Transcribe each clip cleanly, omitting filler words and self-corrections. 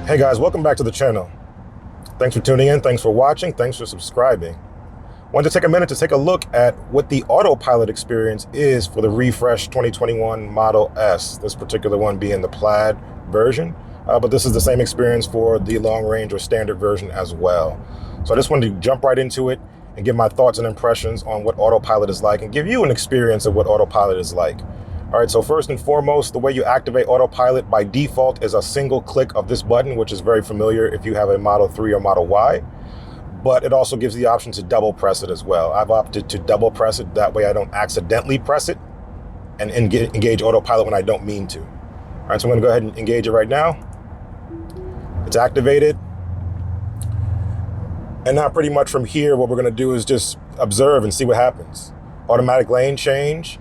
Hey guys, welcome back to the channel. Thanks for tuning in, thanks for watching, thanks for subscribing. Wanted to take a minute to take a look at what the Autopilot experience is for the refreshed 2021 Model S, this particular one being the Plaid version, but this is the same experience for the long range or standard version as well. So I just wanted to jump right into it and give my thoughts and impressions on what Autopilot is like and give you an experience of what Autopilot is like. All right, so first and foremost, the way you activate Autopilot by default is a single click of this button, which is very familiar if you have a Model 3 or Model Y, but it also gives the option to double press it as well. I've opted to double press it, that way I don't accidentally press it and engage Autopilot when I don't mean to. All right, so I'm gonna go ahead and engage it right now. It's activated. And now pretty much from here, what we're gonna do is just observe and see what happens. Automatic lane change.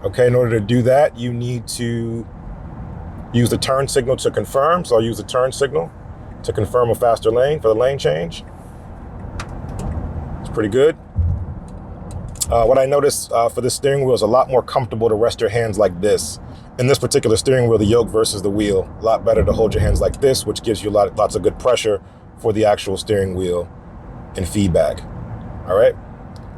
Okay, in order to do that, you need to use the turn signal to confirm. So I'll use the turn signal to confirm a faster lane for the lane change. It's pretty good. What I noticed for this steering wheel is a lot more comfortable to rest your hands like this. In this particular steering wheel, the yoke versus the wheel, a lot better to hold your hands like this, which gives you lots of good pressure for the actual steering wheel and feedback. All right.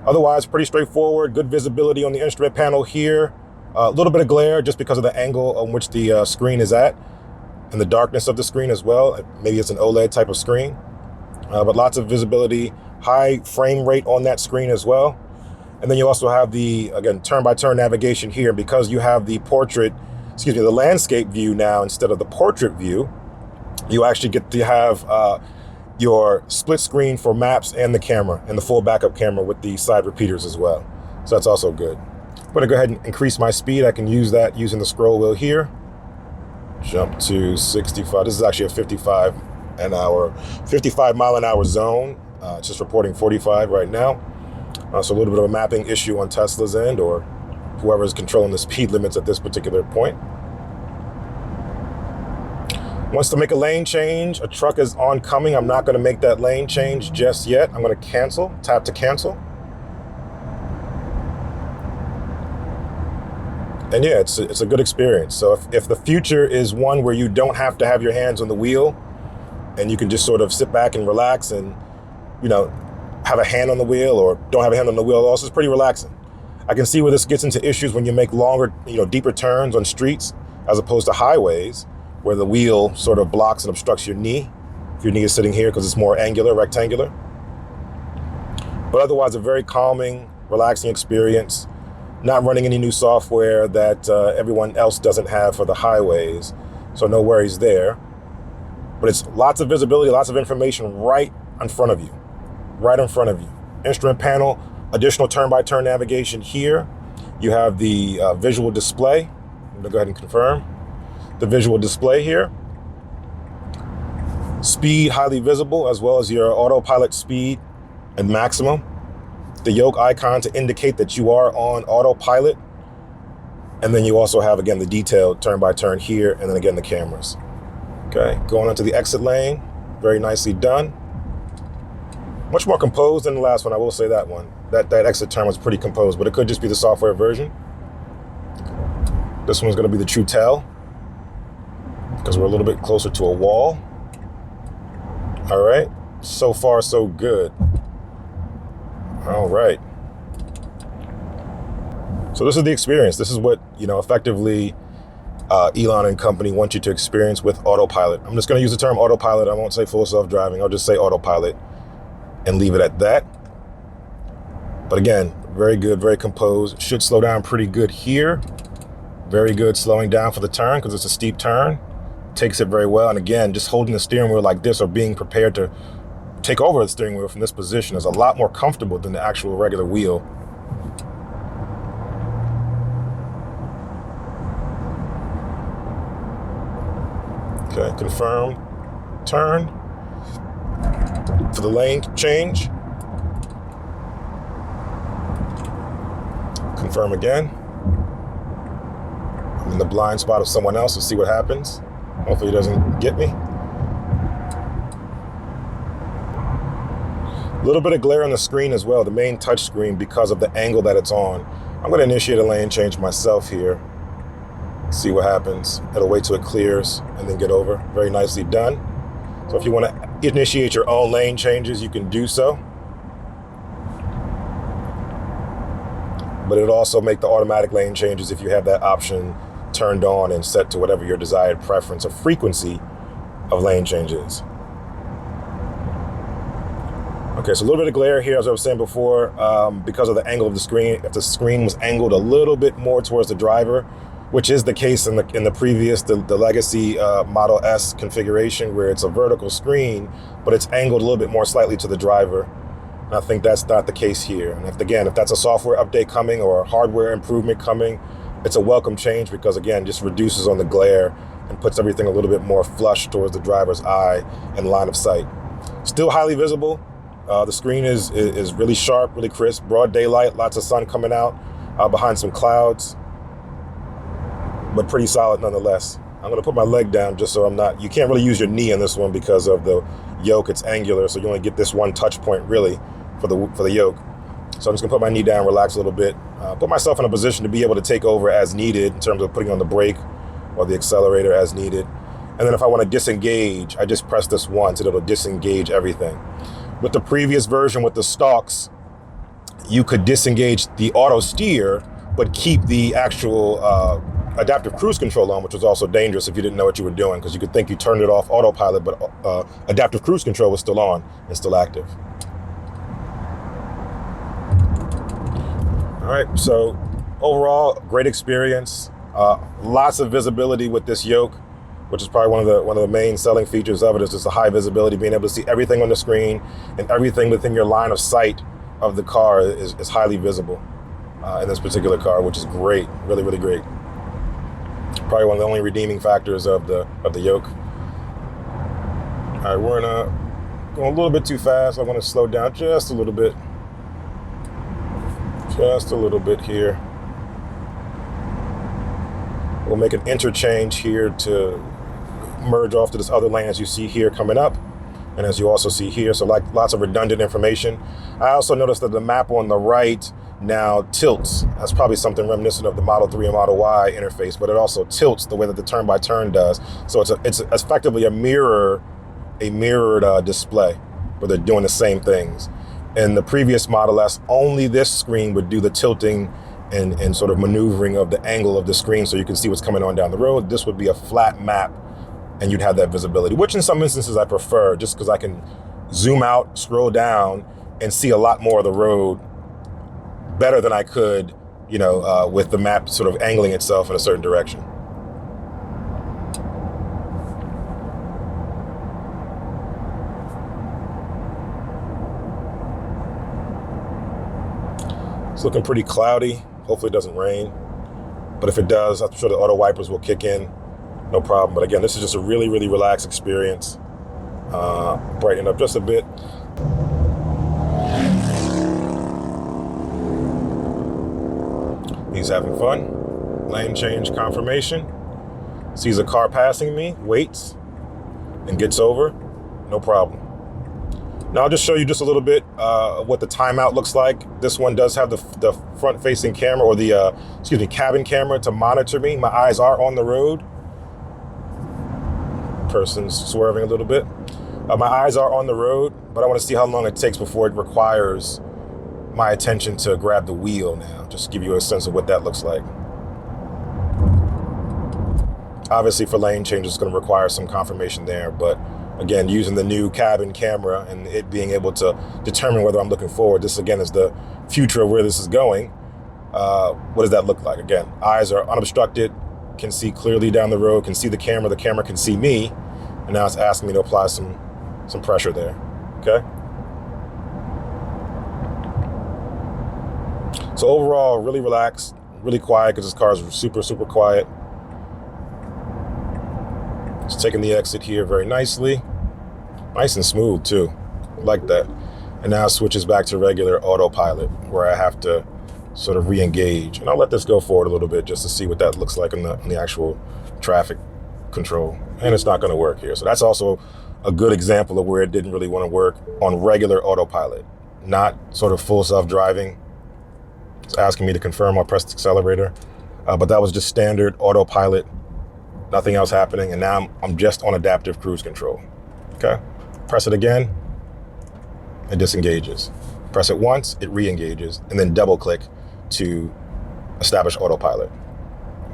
Otherwise, pretty straightforward, good visibility on the instrument panel here. A little bit of glare just because of the angle on which the screen is at and the darkness of the screen as well. Maybe it's an OLED type of screen, but lots of visibility, high frame rate on that screen as well. And then you also have the, again, turn-by-turn navigation here because you have the the landscape view now instead of the portrait view. You actually get to have your split screen for maps and the camera and the full backup camera with the side repeaters as well. So that's also good. I'm gonna go ahead and increase my speed. I can use that using the scroll wheel here. Jump to 65. This is actually a 55 mile an hour zone. It's just reporting 45 right now. So a little bit of a mapping issue on Tesla's end or whoever is controlling the speed limits at this particular point. Wants to make a lane change. A truck is oncoming. I'm not going to make that lane change just yet. I'm going to cancel, tap to cancel. And yeah, it's a good experience. So if the future is one where you don't have to have your hands on the wheel and you can just sort of sit back and relax and, you know, have a hand on the wheel or don't have a hand on the wheel, also it's pretty relaxing. I can see where this gets into issues when you make longer, deeper turns on streets as opposed to highways, where the wheel sort of blocks and obstructs your knee, if your knee is sitting here because it's more angular, rectangular. But otherwise, a very calming, relaxing experience, not running any new software that everyone else doesn't have for the highways, so no worries there. But it's lots of visibility, lots of information right in front of you, Instrument panel, additional turn-by-turn navigation here. You have the visual display. I'm gonna go ahead and confirm. The visual display here. Speed highly visible, as well as your Autopilot speed and maximum. The yoke icon to indicate that you are on Autopilot. And then you also have, again, the detailed turn-by-turn here, and then again, the cameras. Okay, going onto the exit lane, very nicely done. Much more composed than the last one, I will say that one. That exit turn was pretty composed, but it could just be the software version. This one's gonna be the true tell, because we're a little bit closer to a wall. All right, so far so good. All right. So this is the experience. This is what, effectively Elon and company want you to experience with Autopilot. I'm just gonna use the term Autopilot. I won't say full self-driving. I'll just say Autopilot and leave it at that. But again, very good, very composed. Should slow down pretty good here. Very good slowing down for the turn because it's a steep turn. Takes it very well. And again, just holding the steering wheel like this or being prepared to take over the steering wheel from this position is a lot more comfortable than the actual regular wheel. Okay, confirm, turn for the lane change. Confirm again. I'm in the blind spot of someone else. Let's see what happens. Hopefully he doesn't get me. A little bit of glare on the screen as well, the main touch screen, because of the angle that it's on. I'm going to initiate a lane change myself here. See what happens. It'll wait till it clears and then get over. Very nicely done. So if you want to initiate your own lane changes, you can do so. But it'll also make the automatic lane changes if you have that option turned on and set to whatever your desired preference or frequency of lane changes. Okay, so a little bit of glare here, as I was saying before, because of the angle of the screen. If the screen was angled a little bit more towards the driver, which is the case in the previous, the legacy Model S configuration, where it's a vertical screen, but it's angled a little bit more slightly to the driver. And I think that's not the case here. And if that's a software update coming or a hardware improvement coming, it's a welcome change because, again, just reduces on the glare and puts everything a little bit more flush towards the driver's eye and line of sight. Still highly visible. The screen is really sharp, really crisp, broad daylight, lots of sun coming out behind some clouds, but pretty solid nonetheless. I'm going to put my leg down just so you can't really use your knee in this one because of the yoke. It's angular, so you only get this one touch point really for the yoke. So I'm just going to put my knee down, relax a little bit, put myself in a position to be able to take over as needed in terms of putting on the brake or the accelerator as needed. And then if I want to disengage, I just press this once and it'll disengage everything. With the previous version with the stalks, you could disengage the auto steer, but keep the actual adaptive cruise control on, which was also dangerous if you didn't know what you were doing, because you could think you turned it off autopilot, but adaptive cruise control was still on and still active. All right, so overall, great experience. Lots of visibility with this yoke, which is probably one of the main selling features of it, is just the high visibility, being able to see everything on the screen and everything within your line of sight of the car is highly visible in this particular car, which is great, really, really great. Probably one of the only redeeming factors of the yoke. All right, we're going a little bit too fast. I want to slow down just a little bit. Just a little bit here. We'll make an interchange here to merge off to this other lane as you see here coming up, and as you also see here. So like lots of redundant information. I also noticed that the map on the right now tilts. That's probably something reminiscent of the Model 3 and Model Y interface, but it also tilts the way that the turn-by-turn does. So it's effectively a mirrored display where they're doing the same things. In the previous Model S, only this screen would do the tilting and sort of maneuvering of the angle of the screen so you can see what's coming on down the road. This would be a flat map and you'd have that visibility, which in some instances I prefer, just because I can zoom out, scroll down, and see a lot more of the road better than I could, with the map sort of angling itself in a certain direction. It's looking pretty cloudy. Hopefully it doesn't rain. But if it does, I'm sure the auto wipers will kick in. No problem. But again, this is just a really, really relaxed experience. Brighten up just a bit. He's having fun. Lane change confirmation. Sees a car passing me, waits, and gets over. No problem. Now I'll just show you just a little bit of what the timeout looks like. This one does have the front-facing camera, or the cabin camera to monitor me. My eyes are on the road. Person's swerving a little bit. My eyes are on the road, but I want to see how long it takes before it requires my attention to grab the wheel now, just to give you a sense of what that looks like. Obviously for lane change, it's going to require some confirmation there, but again, using the new cabin camera and it being able to determine whether I'm looking forward, this again is the future of where this is going. What does that look like? Again, eyes are unobstructed, can see clearly down the road, can see the camera can see me, and now it's asking me to apply some pressure there, okay? So overall, really relaxed, really quiet, because this car is super, super quiet. It's taking the exit here very nicely. Nice and smooth too, like that. And now it switches back to regular autopilot, where I have to sort of re-engage. And I'll let this go forward a little bit just to see what that looks like in the actual traffic control. And it's not gonna work here. So that's also a good example of where it didn't really wanna work on regular autopilot, not sort of full self-driving. It's asking me to confirm. I'll press the accelerator, but that was just standard autopilot, nothing else happening. And now I'm just on adaptive cruise control, okay? okay? Press it again, it disengages. Press it once, it re-engages, and then double click to establish autopilot,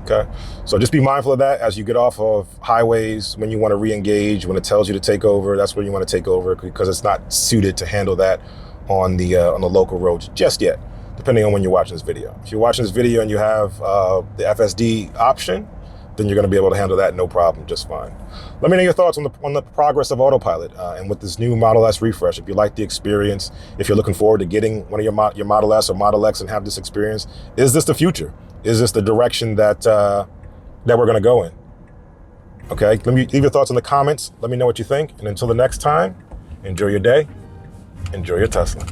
okay? So just be mindful of that as you get off of highways, when you want to re-engage, when it tells you to take over, that's when you want to take over, because it's not suited to handle that on the local roads just yet, depending on when you're watching this video. If you're watching this video and you have the FSD option, then you're going to be able to handle that no problem, just fine. Let me know your thoughts on the progress of Autopilot and with this new Model S refresh. If you like the experience, if you're looking forward to getting one of your Model S or Model X and have this experience, is this the future? Is this the direction that we're going to go in? Okay, let me leave your thoughts in the comments. Let me know what you think. And until the next time, enjoy your day, enjoy your Tesla.